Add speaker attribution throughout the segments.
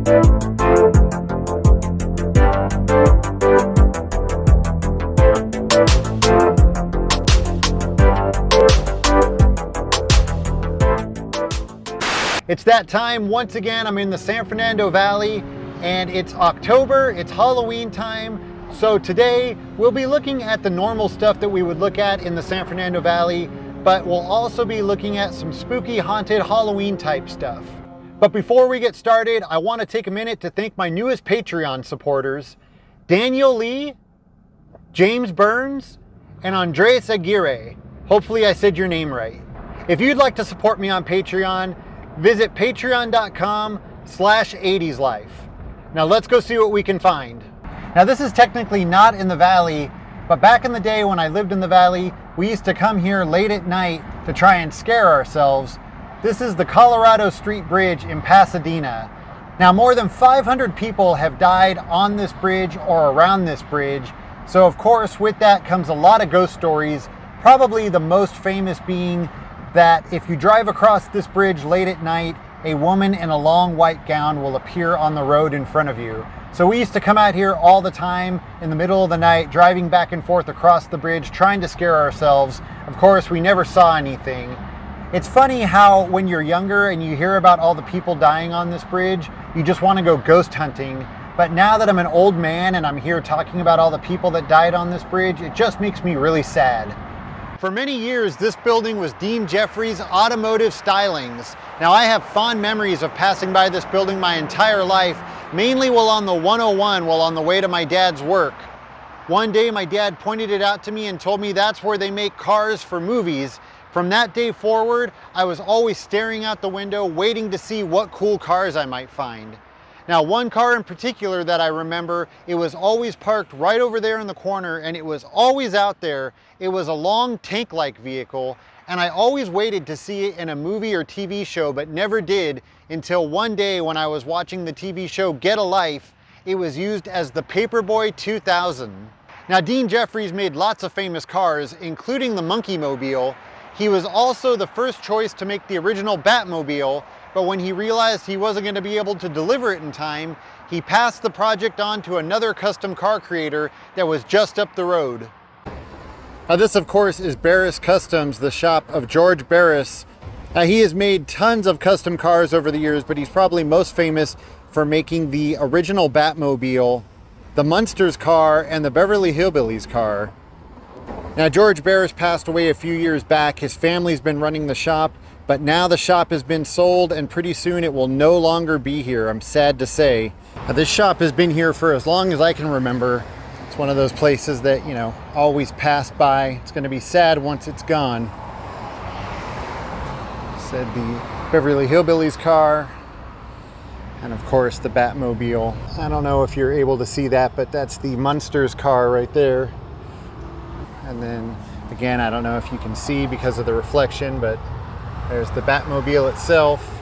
Speaker 1: It's that time once again. I'm in the San Fernando Valley and it's October, it's Halloween time. So today we'll be looking at the normal stuff that we would look at in the San Fernando Valley, but we'll also be looking at some spooky, haunted Halloween type stuff. But before we get started, I want to take a minute to thank my newest Patreon supporters, Daniel Lee, James Burns, and Andres Aguirre. Hopefully I said your name right. If you'd like to support me on Patreon, visit patreon.com/80slife. Now let's go see what we can find. Now this is technically not in the valley, but back in the day when I lived in the valley, we used to come here late at night to try and scare ourselves. This is the Colorado Street Bridge in Pasadena. Now more than 500 people have died on this bridge or around this bridge. So of course with that comes a lot of ghost stories, probably the most famous being that if you drive across this bridge late at night, a woman in a long white gown will appear on the road in front of you. So we used to come out here all the time in the middle of the night, driving back and forth across the bridge, trying to scare ourselves. Of course, we never saw anything. It's funny how when you're younger and you hear about all the people dying on this bridge, you just want to go ghost hunting. But now that I'm an old man and I'm here talking about all the people that died on this bridge, it just makes me really sad. For many years, this building was Dean Jeffries' Automotive Stylings. Now I have fond memories of passing by this building my entire life, mainly while on the 101 while on the way to my dad's work. One day my dad pointed it out to me and told me that's where they make cars for movies. From that day forward, I was always staring out the window waiting to see what cool cars I might find. Now one car in particular that I remember, it was always parked right over there in the corner and it was always out there. It was a long tank-like vehicle and I always waited to see it in a movie or TV show but never did until one day when I was watching the TV show Get a Life, it was used as the Paperboy 2000. Now Dean Jeffries made lots of famous cars, including the Monkey Mobile. He was also the first choice to make the original Batmobile, but when he realized he wasn't going to be able to deliver it in time, he passed the project on to another custom car creator that was just up the road. Now this of course is Barris Customs, the shop of George Barris. Now he has made tons of custom cars over the years, but he's probably most famous for making the original Batmobile, the Munsters car, and the Beverly Hillbillies car. Now George Barris passed away a few years back. His family's been running the shop, but now the shop has been sold and pretty soon it will no longer be here, I'm sad to say. Now, this shop has been here for as long as I can remember. It's one of those places that, you know, always pass by. It's going to be sad once it's gone. Said the Beverly Hillbillies car, and of course the Batmobile. I don't know if you're able to see that, but that's the Munsters car right there. And then again, I don't know if you can see because of the reflection, but there's the Batmobile itself.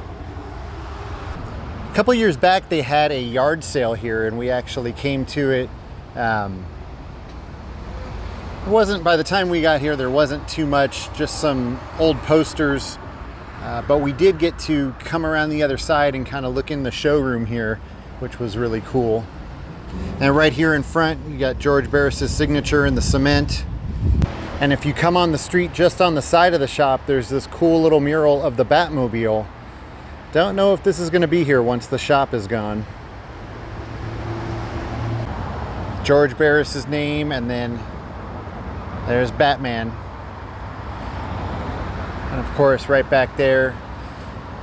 Speaker 1: A couple years back, they had a yard sale here, and we actually came to it. It wasn't, by the time we got here, there wasn't too much, just some old posters. But we did get to come around the other side and kind of look in the showroom here, which was really cool. And right here in front, you got George Barris's signature in the cement. And if you come on the street just on the side of the shop, there's this cool little mural of the Batmobile. Don't know if this is going to be here once the shop is gone. George Barris's name, and then there's Batman. And of course, right back there,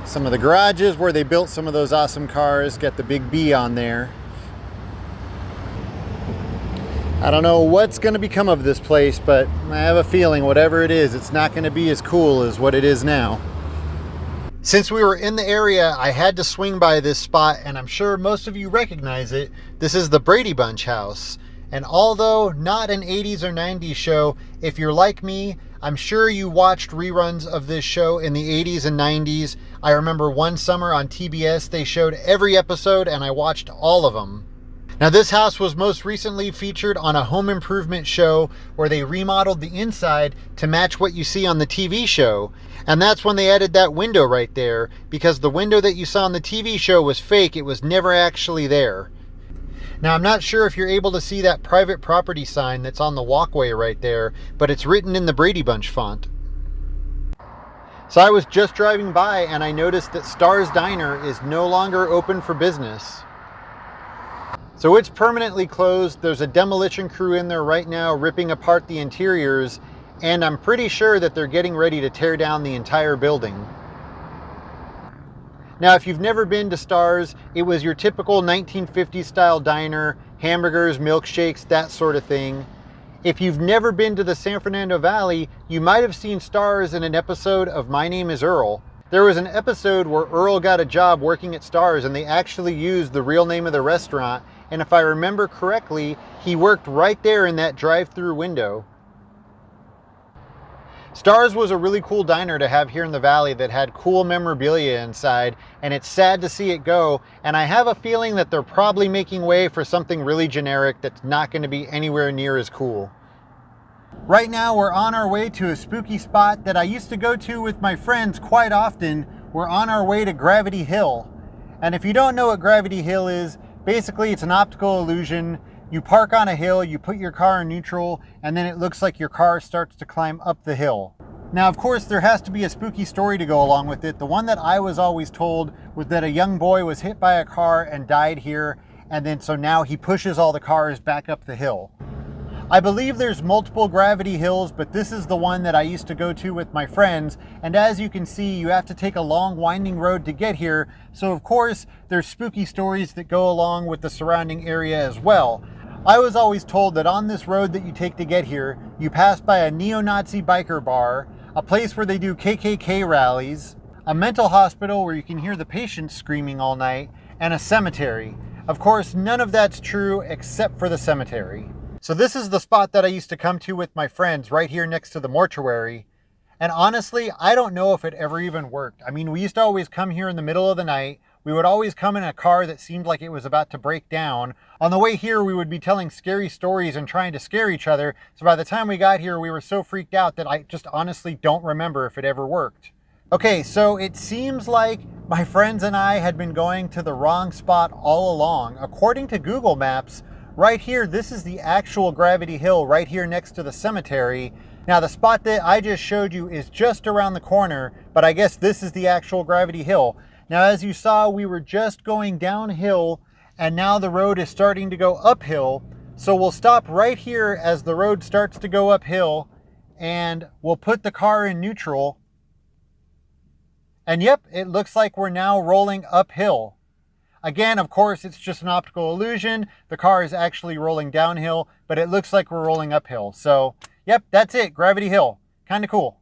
Speaker 1: some of the garages where they built some of those awesome cars, got the big B on there. I don't know what's going to become of this place, but I have a feeling whatever it is, it's not going to be as cool as what it is now. Since we were in the area, I had to swing by this spot, and I'm sure most of you recognize it. This is the Brady Bunch house. And although not an 80s or 90s show, if you're like me, I'm sure you watched reruns of this show in the 80s and 90s. I remember one summer on TBS, they showed every episode, and I watched all of them. Now this house was most recently featured on a home improvement show where they remodeled the inside to match what you see on the TV show. And that's when they added that window right there, because the window that you saw on the TV show was fake. It was never actually there. Now I'm not sure if you're able to see that private property sign that's on the walkway right there, but it's written in the Brady Bunch font. So I was just driving by and I noticed that Star's Diner is no longer open for business. So it's permanently closed. There's a demolition crew in there right now ripping apart the interiors, and I'm pretty sure that they're getting ready to tear down the entire building. Now, if you've never been to Star's, it was your typical 1950s style diner, hamburgers, milkshakes, that sort of thing. If you've never been to the San Fernando Valley, you might have seen Star's in an episode of My Name is Earl. There was an episode where Earl got a job working at Star's and they actually used the real name of the restaurant. And if I remember correctly, he worked right there in that drive-through window. Star's was a really cool diner to have here in the Valley that had cool memorabilia inside, and it's sad to see it go. And I have a feeling that they're probably making way for something really generic that's not going to be anywhere near as cool. Right now we're on our way to a spooky spot that I used to go to with my friends quite often. We're on our way to Gravity Hill. And if you don't know what Gravity Hill is, basically it's an optical illusion. You park on a hill, you put your car in neutral, and then it looks like your car starts to climb up the hill. Now, of course, there has to be a spooky story to go along with it. The one that I was always told was that a young boy was hit by a car and died here, and then so now he pushes all the cars back up the hill. I believe there's multiple Gravity Hills, but this is the one that I used to go to with my friends. And as you can see, you have to take a long winding road to get here. So of course, there's spooky stories that go along with the surrounding area as well. I was always told that on this road that you take to get here, you pass by a neo-Nazi biker bar, a place where they do KKK rallies, a mental hospital where you can hear the patients screaming all night, and a cemetery. Of course, none of that's true except for the cemetery. So this is the spot that I used to come to with my friends right here next to the mortuary. And honestly, I don't know if it ever even worked. I mean, we used to always come here in the middle of the night. We would always come in a car that seemed like it was about to break down. On the way here, we would be telling scary stories and trying to scare each other. So by the time we got here, we were so freaked out that I just honestly don't remember if it ever worked. Okay, so it seems like my friends and I had been going to the wrong spot all along. According to Google Maps, right here, this is the actual Gravity Hill right here next to the cemetery. Now the spot that I just showed you is just around the corner, but I guess this is the actual Gravity Hill. Now as you saw, we were just going downhill and now the road is starting to go uphill. So we'll stop right here as the road starts to go uphill and we'll put the car in neutral. And yep, it looks like we're now rolling uphill. Again, of course, it's just an optical illusion. The car is actually rolling downhill, but it looks like we're rolling uphill. So, yep, that's it, Gravity Hill. Kind of cool.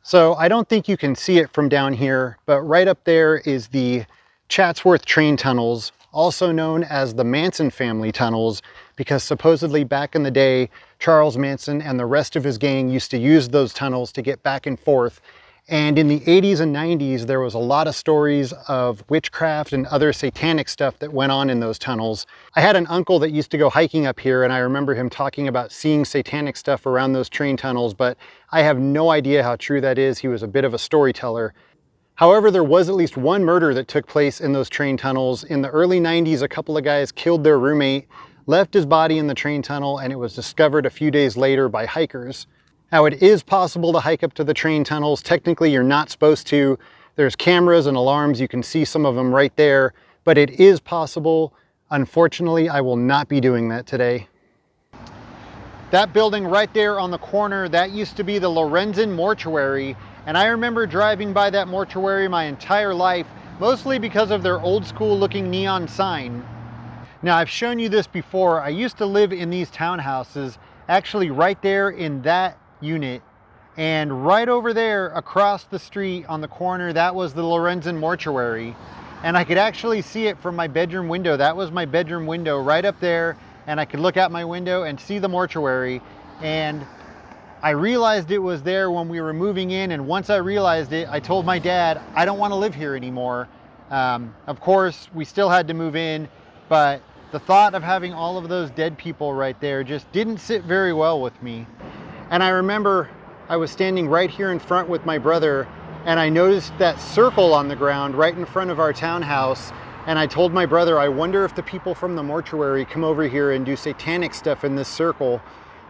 Speaker 1: So I don't think you can see it from down here, but right up there is the Chatsworth train tunnels, also known as the Manson family tunnels, because supposedly back in the day, Charles Manson and the rest of his gang used to use those tunnels to get back and forth. And in the 80s and 90s, there was a lot of stories of witchcraft and other satanic stuff that went on in those tunnels. I had an uncle that used to go hiking up here, and I remember him talking about seeing satanic stuff around those train tunnels, but I have no idea how true that is. He was a bit of a storyteller. However, there was at least one murder that took place in those train tunnels. In the early 90s, a couple of guys killed their roommate, left his body in the train tunnel, and it was discovered a few days later by hikers. Now, it is possible to hike up to the train tunnels. Technically, you're not supposed to. There's cameras and alarms. You can see some of them right there, but it is possible. Unfortunately, I will not be doing that today. That building right there on the corner, that used to be the Lorenzen Mortuary. And I remember driving by that mortuary my entire life, mostly because of their old school looking neon sign. Now, I've shown you this before. I used to live in these townhouses, actually right there in that unit, and right over there across the street on the corner, that was the Lorenzen Mortuary, and I could actually see it from my bedroom window. That was my bedroom window right up there, and I could look out my window and see the mortuary. And I realized it was there when we were moving in, and once I realized it, I told my dad, I don't want to live here anymore. Of course, we still had to move in, but the thought of having all of those dead people right there just didn't sit very well with me. And I remember I was standing right here in front with my brother, and I noticed that circle on the ground right in front of our townhouse. And I told my brother, I wonder if the people from the mortuary come over here and do satanic stuff in this circle.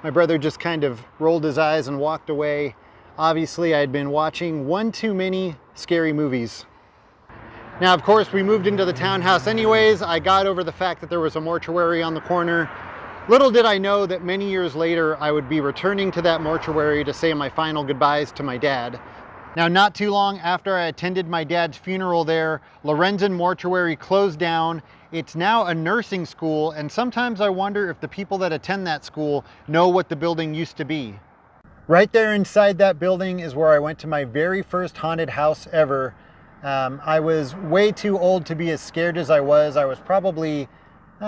Speaker 1: My brother just kind of rolled his eyes and walked away. Obviously, I had been watching one too many scary movies. Now, of course, we moved into the townhouse anyways. I got over the fact that there was a mortuary on the corner. Little did I know that many years later, I would be returning to that mortuary to say my final goodbyes to my dad. Now, not too long after I attended my dad's funeral there, Lorenzen Mortuary closed down. It's now a nursing school, and sometimes I wonder if the people that attend that school know what the building used to be. Right there inside that building is where I went to my very first haunted house ever. I was way too old to be as scared as I was. I was probably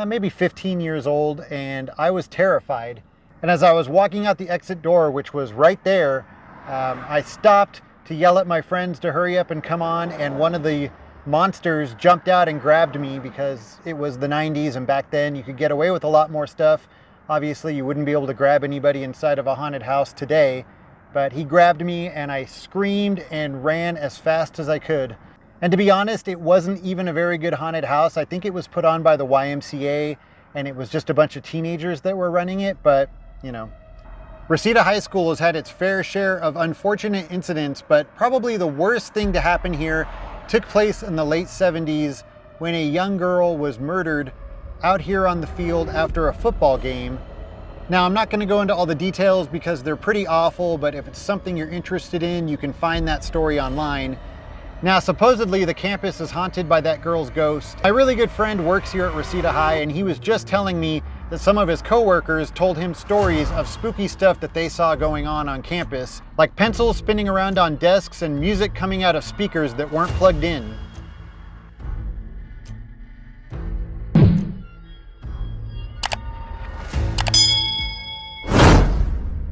Speaker 1: maybe 15 years old, and I was terrified. And as I was walking out the exit door, which was right there, I stopped to yell at my friends to hurry up and come on, and one of the monsters jumped out and grabbed me because it was the 90s, and back then you could get away with a lot more stuff. Obviously, you wouldn't be able to grab anybody inside of a haunted house today, but he grabbed me and I screamed and ran as fast as I could. And to be honest, it wasn't even a very good haunted house. I think it was put on by the YMCA, and it was just a bunch of teenagers that were running it, but you know. Reseda High School has had its fair share of unfortunate incidents, but probably the worst thing to happen here took place in the late 70s when a young girl was murdered out here on the field after a football game. Now, I'm not going to go into all the details because they're pretty awful, but if it's something you're interested in, you can find that story online. Now, supposedly the campus is haunted by that girl's ghost. My really good friend works here at Reseda High, and he was just telling me that some of his coworkers told him stories of spooky stuff that they saw going on campus, like pencils spinning around on desks and music coming out of speakers that weren't plugged in.